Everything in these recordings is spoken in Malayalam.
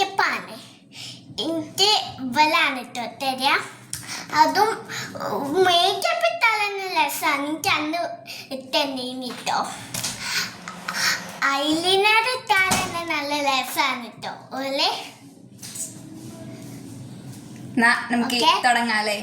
മേക്കപ്പാണ്. എനിക്ക് ഇവളാണ് കേട്ടോ തരിക. അതും മേക്കപ്പ് ഇട്ടാലെന്ന് രസമാണ്. എനിക്ക് അന്ന് ഇട്ടെന്നീന് കേട്ടോ. ഐലൈനർ ഇട്ടാലെന്നെ നല്ല രസമാണ് കേട്ടോ. ഓലെ നമുക്ക് തുടങ്ങാല്ലേ?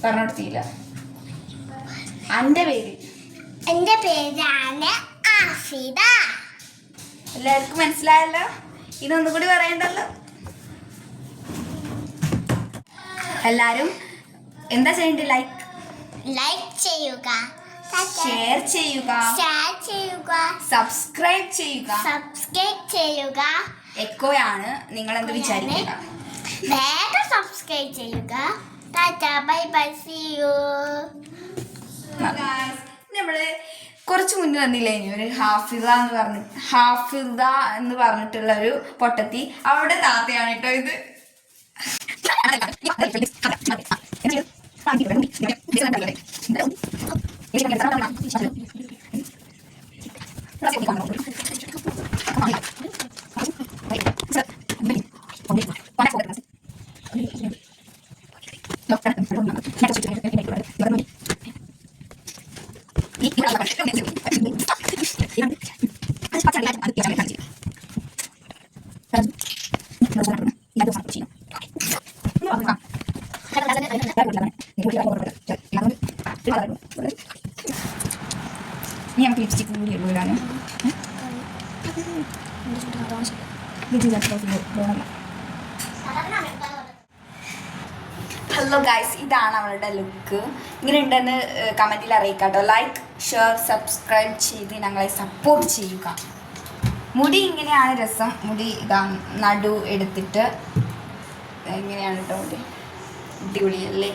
പറഞ്ഞോട്ടില്ല. എന്റെ പേരാണ് ആഫിദ. എല്ലാവർക്കും മനസ്സിലായല്ലോ? ഇതൊന്നും കൂടി പറയണ്ടല്ലോ. എല്ലാരും എന്താ ചെയ്യേണ്ടത്? ലൈക്ക് ചെയ്യുക, ഷെയർ ചെയ്യുക, സബ്സ്ക്രൈബ് ചെയ്യുക. എക്കോയാണ്, നിങ്ങൾ എന്ത് വിചാരിക്കുക? വേഗം സബ്സ്ക്രൈബ് ചെയ്യുക. Bye bye, see you. നമ്മള് കുറച്ച് മുന്നേ വന്നില്ലേ ഒരു ഹാഫിദ എന്ന് പറഞ്ഞിട്ടുള്ള ഒരു പൊട്ടത്തി. അവരുടെ താത്തയാണ് കേട്ടോ ഇത്. നമുക്ക് ലിപ്സ്റ്റിക് കൂടി ഇടാൻ. ഹലോ ഗൈസ്, ഇതാണ് അവളുടെ ലുക്ക്. ഇങ്ങനെ ഉണ്ടെന്ന് കമൻറ്റിൽ അറിയിക്കാട്ടോ. ലൈക്ക്, ഷെയർ, സബ്സ്ക്രൈബ് ചെയ്ത് ഞങ്ങളെ സപ്പോർട്ട് ചെയ്യുക. മുടി ഇങ്ങനെയാണ് രസം. മുടി ഇതാ നടു എടുത്തിട്ട് ഇങ്ങനെയാണ് കേട്ടോ മുടി. അടിപൊളിയല്ലേ?